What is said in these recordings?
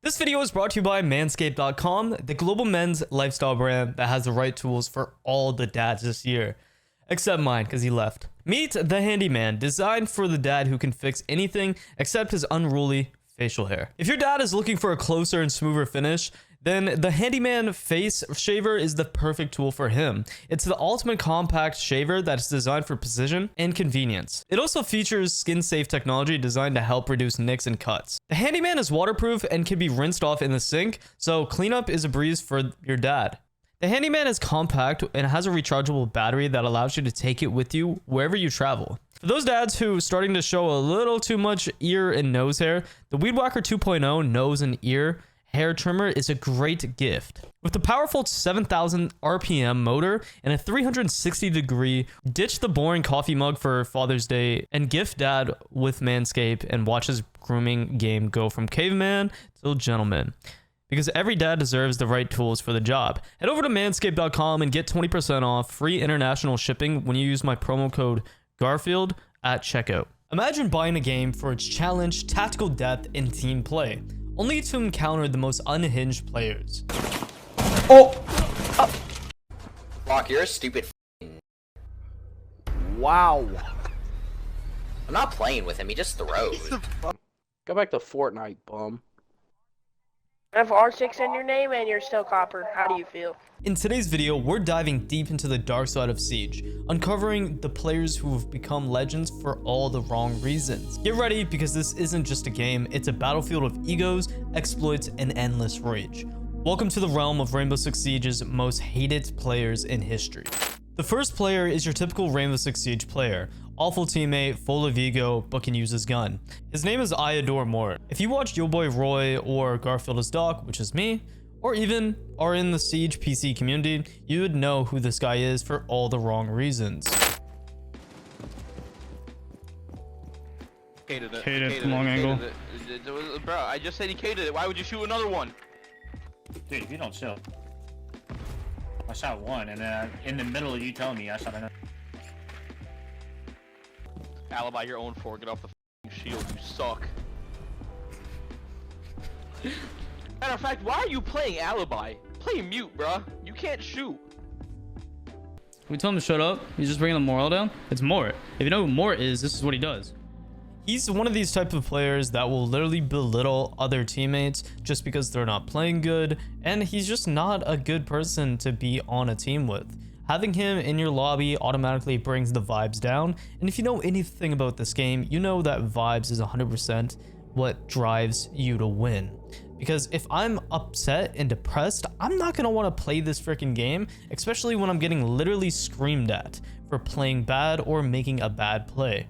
This video is brought to you by manscaped.com, the global men's lifestyle brand that has the right tools for all the dads this year. Except mine, because he left. Meet the Handyman, designed for the dad who can fix anything except his unruly facial hair. If your dad is looking for a closer and smoother finish, then the Handyman Face Shaver is the perfect tool for him. It's the ultimate compact shaver that is designed for precision and convenience. It also features skin-safe technology designed to help reduce nicks and cuts. The Handyman is waterproof and can be rinsed off in the sink, so cleanup is a breeze for your dad. The Handyman is compact and has a rechargeable battery that allows you to take it with you wherever you travel. For those dads who are starting to show a little too much ear and nose hair, the Weed Whacker 2.0 nose and ear hair trimmer is a great gift. With the powerful 7,000 RPM motor and a 360-degree, ditch the boring coffee mug for Father's Day and gift dad with Manscaped and watch his grooming game go from caveman to gentleman. Because every dad deserves the right tools for the job. Head over to manscaped.com and get 20% off free international shipping when you use my promo code Garfield at checkout. Imagine buying a game for its challenge, tactical depth, and team play, only to encounter the most unhinged players. Oh! Fuck, you're a stupid Wow. I'm not playing with him, he just throws. Go back to Fortnite, bum. Have R6 in your name and you're still copper. How do you feel? In today's video, we're diving deep into the dark side of Siege, uncovering the players who have become legends for all the wrong reasons. Get ready, because this isn't just a game, it's a battlefield of egos, exploits, and endless rage. Welcome to the realm of Rainbow Six Siege's most hated players in history. The first player is your typical Rainbow Six Siege player. Awful teammate, full of ego, but can use his gun. His name is I Adore Mort. If you watch Yo Boy Roy or Garfieldisdoc, which is me, or even are in the Siege PC community, you would know who this guy is for all the wrong reasons. Hated it. Hated it, long angle. Bro, I just said he hated it. Why would you shoot another one? Dude, if you don't chill. I shot one, and then in the middle of you telling me I shot another. Alibi your own for. Get off the shield. You suck. Matter of fact, why are you playing Alibi? Play mute, bruh. You can't shoot. We tell him to shut up. He's just bringing the morale down. It's Mort. If you know who Mort is, this is what he does. He's one of these type of players that will literally belittle other teammates just because they're not playing good, and he's just not a good person to be on a team with. Having him in your lobby automatically brings the vibes down, and if you know anything about this game, you know that vibes is 100% what drives you to win. Because if I'm upset and depressed, I'm not going to want to play this freaking game, especially when I'm getting literally screamed at for playing bad or making a bad play.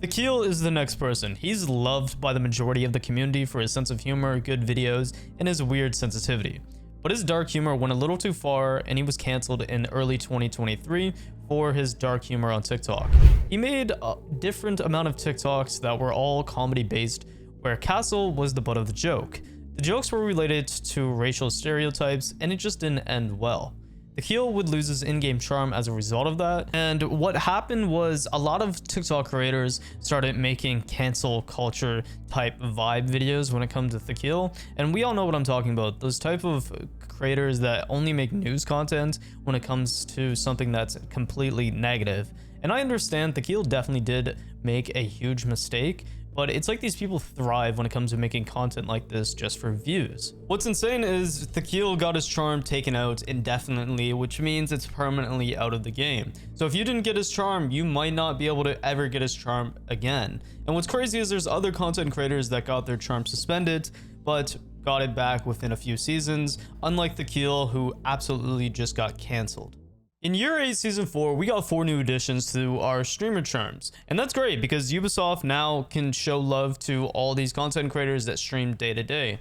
Thekeel is the next person. He's loved by the majority of the community for his sense of humor, good videos, and his weird sensitivity. But his dark humor went a little too far, and he was cancelled in early 2023 for his dark humor on TikTok. He made a different amount of TikToks that were all comedy based, where Castle was the butt of the joke. The jokes were related to racial stereotypes, and it just didn't end well. Thekeel would lose his in-game charm as a result of that, and what happened was a lot of TikTok creators started making cancel culture type vibe videos when it comes to Thekeel, and we all know what I'm talking about. Those type of creators that only make news content when it comes to something that's completely negative. And I understand Thekeel definitely did make a huge mistake, but it's like these people thrive when it comes to making content like this just for views. What's insane is Thekeel got his charm taken out indefinitely, which means it's permanently out of the game. So if you didn't get his charm, you might not be able to ever get his charm again. And what's crazy is there's other content creators that got their charm suspended, but got it back within a few seasons, unlike Thekeel, who absolutely just got cancelled. In Year 8 Season 4, we got 4 new additions to our streamer charms, and that's great because Ubisoft now can show love to all these content creators that stream day to day.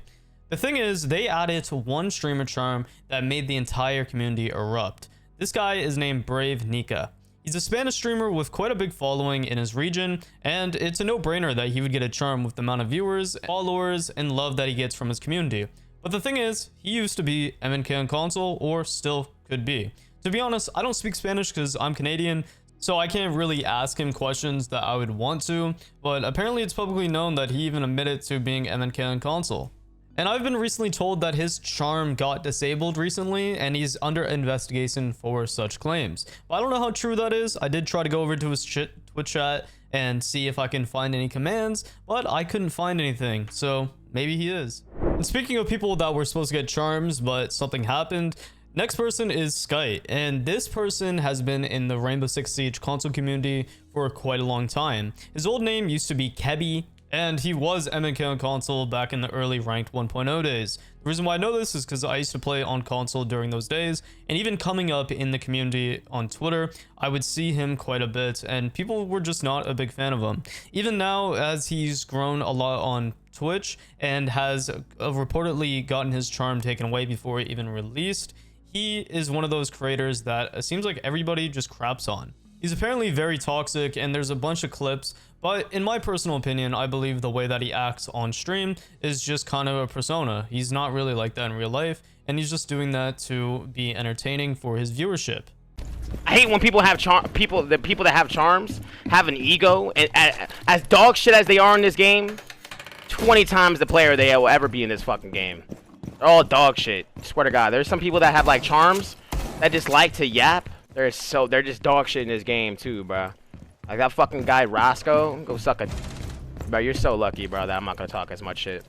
The thing is, they added one streamer charm that made the entire community erupt. This guy is named Brave Nika. He's a Spanish streamer with quite a big following in his region, and it's a no-brainer that he would get a charm with the amount of viewers, followers, and love that he gets from his community. But the thing is, he used to be MNK on console, or still could be. To be honest, I don't speak Spanish because I'm Canadian, so I can't really ask him questions that I would want to, but apparently it's publicly known that he even admitted to being MNK on console. And I've been recently told that his charm got disabled recently and he's under investigation for such claims. But I don't know how true that is. I did try to go over to his Twitch chat and see if I can find any commands, but I couldn't find anything. So maybe he is. And speaking of people that were supposed to get charms, but something happened, next person is Sky, and this person has been in the Rainbow Six Siege console community for quite a long time. His old name used to be Kebby, and he was MNK on console back in the early ranked 1.0 days. The reason why I know this is because I used to play on console during those days, and even coming up in the community on Twitter, I would see him quite a bit, and people were just not a big fan of him. Even now, as he's grown a lot on Twitch and has reportedly gotten his charm taken away before it even released, he is one of those creators that it seems like everybody just craps on. He's apparently very toxic, and there's a bunch of clips, but in my personal opinion, I believe the way that he acts on stream is just kind of a persona. He's not really like that in real life, and he's just doing that to be entertaining for his viewership. I hate when people have people that have charms have an ego, and as dog shit as they are in this game, 20 times the player they will ever be in this fucking game. They're all dog shit. Swear to God, there's some people that have like charms that just like to yap. They're just dog shit in this game too, bro. Like that fucking guy Roscoe, go suck a. Bro, you're so lucky, bro, that I'm not gonna talk as much shit.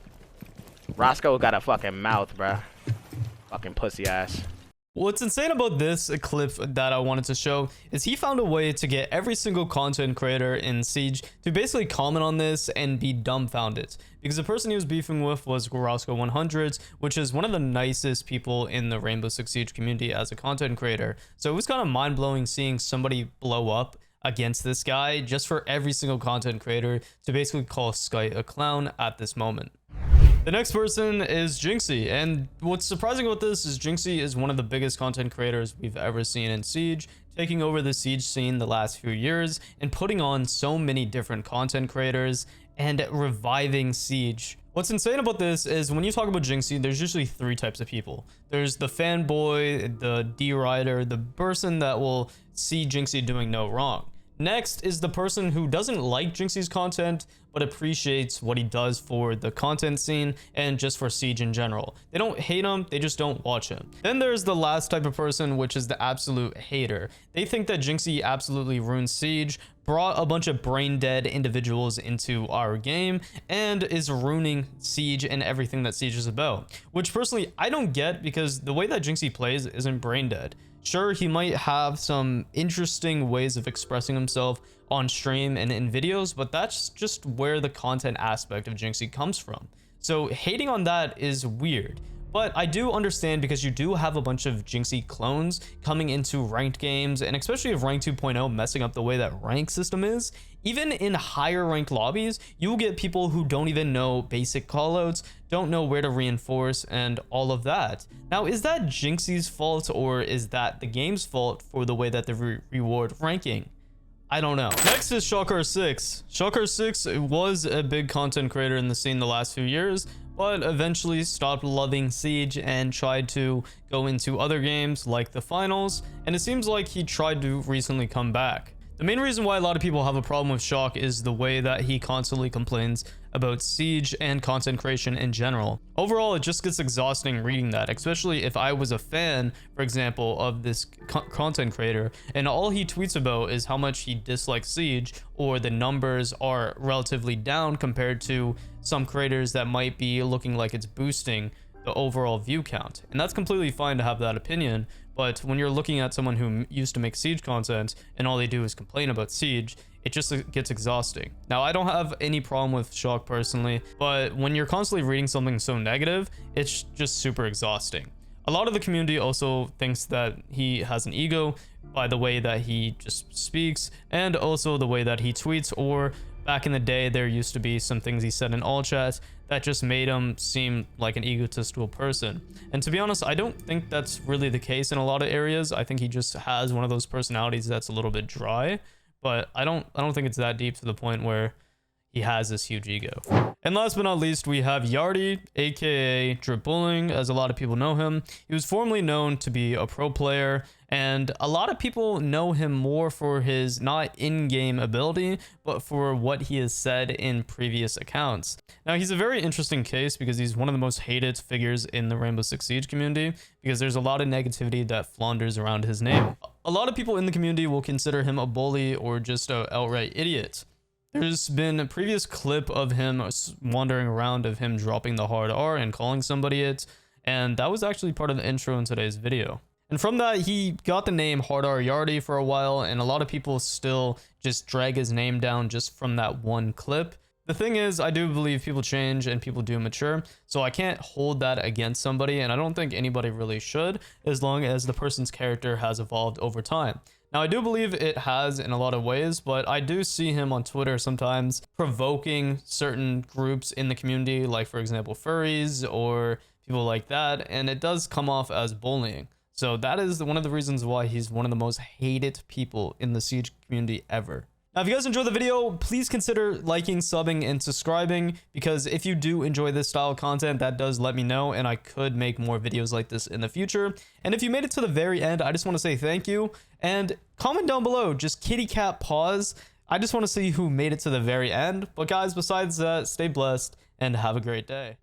Roscoe got a fucking mouth, bro. Fucking pussy ass. What's insane about this clip that I wanted to show is he found a way to get every single content creator in Siege to basically comment on this and be dumbfounded. Because the person he was beefing with was Roscoe 100, which is one of the nicest people in the Rainbow Six Siege community as a content creator. So it was kind of mind-blowing seeing somebody blow up against this guy just for every single content creator to basically call Sky a clown at this moment. The next person is Jynxzi, and what's surprising about this is Jynxzi is one of the biggest content creators we've ever seen in Siege, taking over the Siege scene the last few years and putting on so many different content creators and reviving Siege. What's insane about this is when you talk about Jynxzi, there's usually three types of people. There's the fanboy, the D-rider, the person that will see Jynxzi doing no wrong. Next is the person who doesn't like Jynxzi's content, but appreciates what he does for the content scene and just for Siege in general. They don't hate him, they just don't watch him. Then there's the last type of person, which is the absolute hater. They think that Jynxzi absolutely ruined Siege, brought a bunch of brain dead individuals into our game, and is ruining Siege and everything that Siege is about. Which personally, I don't get, because the way that Jynxzi plays isn't brain dead. Sure, he might have some interesting ways of expressing himself on stream and in videos, but that's just where the content aspect of Jynxzi comes from. So hating on that is weird. But I do understand, because you do have a bunch of Jynxzi clones coming into ranked games, and especially if rank 2.0 messing up the way that rank system is. Even in higher ranked lobbies, you will get people who don't even know basic callouts, don't know where to reinforce, and all of that. Now, is that Jynxzi's fault, or is that the game's fault for the way that they reward ranking? I don't know. Next is Shocker6. Shocker6 was a big content creator in the scene the last few years, but eventually stopped loving Siege and tried to go into other games like the finals, and it seems like he tried to recently come back. The main reason why a lot of people have a problem with Shock is the way that he constantly complains about Siege and content creation in general. Overall, it just gets exhausting reading that, especially if I was a fan, for example, of this content creator, and all he tweets about is how much he dislikes Siege, or the numbers are relatively down compared to some creators that might be looking like it's boosting the overall view count. And that's completely fine to have that opinion, but when you're looking at someone who used to make Siege content and all they do is complain about Siege, it just gets exhausting. Now, I don't have any problem with Shock personally, but when you're constantly reading something so negative, it's just super exhausting. A lot of the community also thinks that he has an ego by the way that he just speaks, and also the way that he tweets, or back in the day, there used to be some things he said in all chat that just made him seem like an egotistical person. And to be honest, I don't think that's really the case in a lot of areas. I think he just has one of those personalities that's a little bit dry, but I don't think it's that deep to the point where he has this huge ego. And last but not least, we have Jynxzi, aka Drip Bullying, as a lot of people know him. He was formerly known to be a pro player, and a lot of people know him more for his not in-game ability, but for what he has said in previous accounts. Now, he's a very interesting case because he's one of the most hated figures in the Rainbow Six Siege community, because there's a lot of negativity that flounders around his name. A lot of people in the community will consider him a bully or just an outright idiot. There's been a previous clip of him wandering around of him dropping the hard R and calling somebody it, and that was actually part of the intro in today's video. And from that, he got the name Hard R Jynxzi for a while, and a lot of people still just drag his name down just from that one clip. The thing is, I do believe people change and people do mature, so I can't hold that against somebody, and I don't think anybody really should, as long as the person's character has evolved over time. Now, I do believe it has in a lot of ways, but I do see him on Twitter sometimes provoking certain groups in the community, like, for example, furries or people like that, and it does come off as bullying. So that is one of the reasons why he's one of the most hated people in the Siege community ever. Now, if you guys enjoyed the video, please consider liking, subbing, and subscribing, because if you do enjoy this style of content, that does let me know, and I could make more videos like this in the future. And if you made it to the very end, I just want to say thank you, and comment down below, just kitty cat pause. I just want to see who made it to the very end. But guys, besides that, stay blessed, and have a great day.